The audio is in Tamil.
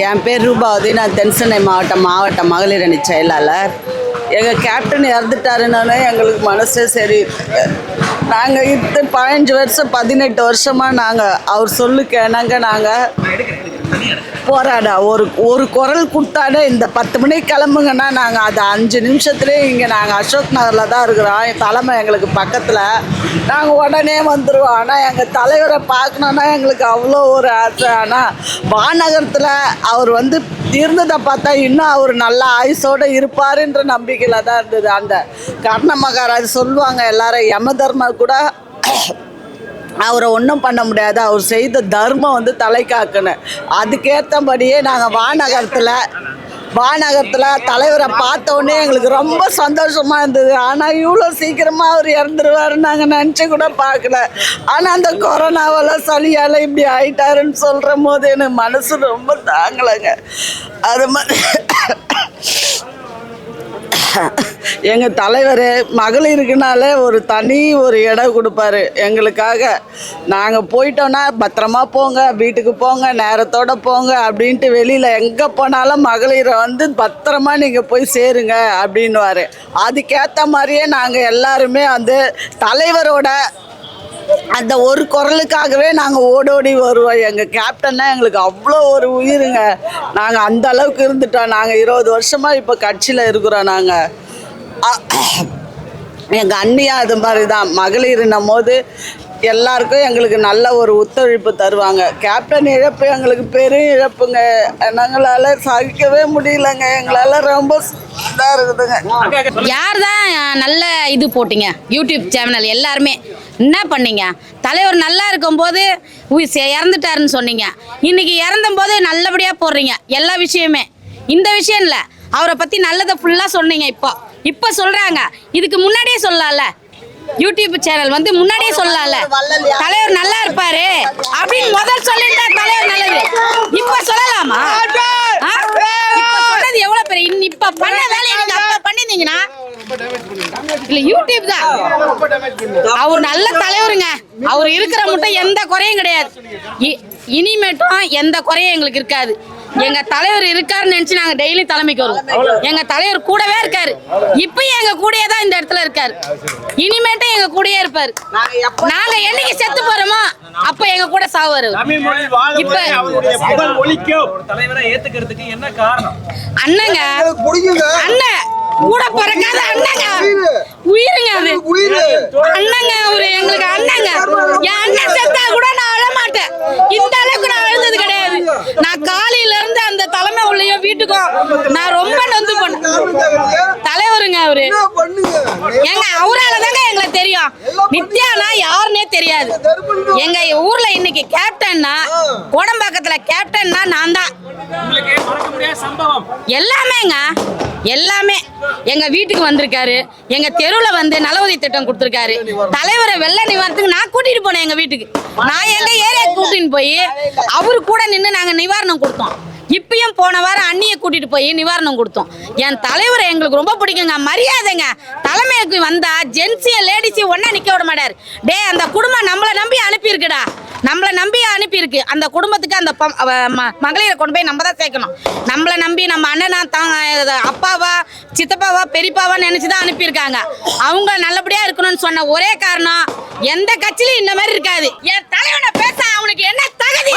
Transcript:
என் பேர் ரூபாவதி. நான் தென்சென்னை மாவட்ட மகளிர் அணி செயலாளர். எங்கள் கேப்டன் இறந்துட்டாருனாலே எங்களுக்கு மனசே சரி. நாங்கள் 15 வருஷம் 18 வருஷமாக நாங்கள் அவர் சொல்லுக்கு என்னங்க நாங்கள் போராட ஒரு குரல் கொடுத்தாலே இந்த 10 மணிக்கு கிளம்புங்கன்னா நாங்கள் அது 5 நிமிஷத்துலேயே இங்கே நாங்கள் அசோக் நகரில் தான் இருக்கிறோம். தலைமை எங்களுக்கு பக்கத்தில். நாங்கள் உடனே வந்துடுவோம். ஆனால் எங்கள் தலைவரை பார்க்கணுன்னா எங்களுக்கு அவ்வளோ ஒரு ஆசை. ஆனால் வானகரத்தில் அவர் இருந்ததை பார்த்தா இன்னும் அவர் நல்ல ஆயுசோடு இருப்பாருன்ற நம்பிக்கையில் தான் இருந்தது. அந்த கர்ண மகாராஜ் சொல்லுவாங்க எல்லாரும், யம தர்மர் கூட அவரை ஒன்றும் பண்ண முடியாது, அவர் செய்த தர்மம் தலை காக்கணும். அதுக்கேற்றபடியே நாங்கள் வானகரத்தில் தலைவரை பார்த்தோன்னே எங்களுக்கு ரொம்ப சந்தோஷமாக இருந்தது. ஆனால் இவ்வளோ சீக்கிரமாக அவர் இறந்துருவாருன்னு நாங்கள் நினச்சி கூட பார்க்கல. ஆனால் அந்த கொரோனாவெல்லாம் சளியால் இப்படி ஆயிட்டாருன்னு சொல்கிற போது எனக்கு மனசு ரொம்ப தாங்கலைங்க. அது மாதிரி எங்கள் தலைவர் மகளிருக்குனாலே ஒரு தனி இடம் கொடுப்பாரு எங்களுக்காக. நாங்கள் போயிட்டோன்னா பத்திரமா போங்க, வீட்டுக்கு போங்க, நேரத்தோடு போங்க அப்படின்ட்டு வெளியில் எங்கே போனாலும் மகளிரை பத்திரமா நீங்கள் போய் சேருங்க அப்படின்னுவார். அதுக்கேற்ற மாதிரியே நாங்கள் எல்லாருமே தலைவரோட அந்த ஒரு குரலுக்காகவே நாங்கள் ஓடோடி வருவோம். எங்கள் கேப்டன்னா எங்களுக்கு அவ்வளோ ஒரு உயிருங்க. நாங்கள் அந்த அளவுக்கு இருந்துட்டோம். நாங்கள் 20 வருஷமாக இப்போ கட்சியில் இருக்கிறோம். நாங்கள் எங்கள் அண்ணியாக அது மாதிரி தான். மகளிர்னும் போது எல்லாருக்கும் எங்களுக்கு நல்ல ஒரு ஒத்துழைப்பு தருவாங்க. கேப்டன் இழப்பு எங்களுக்கு பெரும் இழப்புங்க. எங்களால் சகிக்கவே முடியலங்க. எங்களால் ரொம்ப இதாக இருக்குதுங்க. யார் தான் நல்ல இது போட்டிங்க யூடியூப் சேனல் எல்லாருமே என்ன பண்ணீங்க? தலைவர் நல்லா இருக்கும்போது இறந்துட்டாருன்னு சொன்னீங்க. இன்னைக்கு இறந்த போது நல்லபடியாக போடுறீங்க எல்லா விஷயமே. இந்த விஷயம் இல்லை, அவரை பற்றி நல்லதை ஃபுல்லாக சொன்னீங்க. இப்போ சொல்கிறாங்க, இதுக்கு முன்னாடியே சொல்லலாம்ல. யூடியூப் சேனல் முன்னாடியே சொல்லலாம்ல, தலைவர் நல்லா இருப்பாரு அப்படின்னு முதல் சொல்லியிருந்தா தலைவர் நல்லது. இப்போ சொல்லலாமா? சொன்னது எவ்வளோ பெரிய இப்போ பண்ண வேலையை நீங்கள் அப்போ பண்ணியிருந்தீங்கன்னா இல்ல யூடியூப் தான். அவர் நல்ல தலைவருங்க. அவர் இருக்கிற மட்டும் எந்த குறையும் கிடையாது. இனிமேட்டும் எந்த குறையும் எங்களுக்கு இருக்காது. எங்க தலைவர் இருக்காருன்னு நினைச்சு நாங்க டெய்லி தலைமைக்கு வருவோம். எங்க தலைவர் கூடவே இருக்காரு. இப்பயும் எங்க கூடயே தான் இந்த இடத்துல இருக்காரு. இனிமேட்டும் எங்க கூடயே இருப்பாரு. நாங்க என்னைக்கு செத்து போறோமோ அப்ப எங்க கூட சாவாரு. இப்ப அண்ணங்க அண்ணன் கூட பிறக்காத அண்ணங்க உயிருங்க. அது அண்ணங்க அவரு எங்களுக்கு அண்ணங்க. என் அண்ணன் செத்தா கூட நான் அழ மாட்டேன். இந்த அளவுக்கு நான் அழுந்தது கிடையாது. நான் காலையில இருந்து அந்த தலைமை உள்ளயும் வீட்டுக்கும் நான் ரொம்ப நொந்து போனேன். தலைவருங்க அவரு. எங்க அவரால தாங்க எங்களுக்கு தெரியும். நித்யானா யாருன்னே தெரியாது. எங்க ஊர்ல இன்னைக்கு கேப்டன்னா கோடம்பாக்கத்துல கேப்டன்னா நான் தான். எல்லாமேங்க எல்லாமே எங்க வீட்டுக்கு வந்திருக்காரு. எங்க தெருவுல நலவுதவி திட்டம் கொடுத்திருக்காரு. தலைவரை வெள்ள நிவாரணத்துக்கு நான் கூட்டிட்டு போனேன். எங்க வீட்டுக்கு நான் எங்க ஏரியாவுக்கு கூட்டிட்டு போய் அவரு கூட நின்று நாங்க நிவாரணம் கொடுத்தோம். இப்பயும் போன வாரம் அண்ணியை கூட்டிட்டு போய் நிவாரணம் கொடுத்தோம். என் தலைவரை எங்களுக்கு ரொம்ப பிடிக்குங்க. மரியாதைங்க. தலைமைக்கு வந்தா ஜென்ஸையும் லேடிஸையும் ஒன்னா நிக்க விட மாட்டாரு. டே அந்த குடும்பம் நம்மளை நம்பி அனுப்பியிருக்குடா, நம்மளை நம்பி அனுப்பியிருக்கு. அந்த குடும்பத்துக்கு அந்த மகளிரை கொண்டு போய் நம்ம தான் சேர்க்கணும். நம்மளை நம்பி நம்ம அண்ணனா அப்பாவா சித்தப்பாவா பெரியப்பாவா நினைச்சுதான் அனுப்பியிருக்காங்க. அவங்க நல்லபடியா இருக்கணும்னு சொன்ன ஒரே காரணம் எந்த கட்சியிலும் இந்த மாதிரி இருக்காது. என் தலைவனை பேச அவனுக்கு என்ன தகுதி?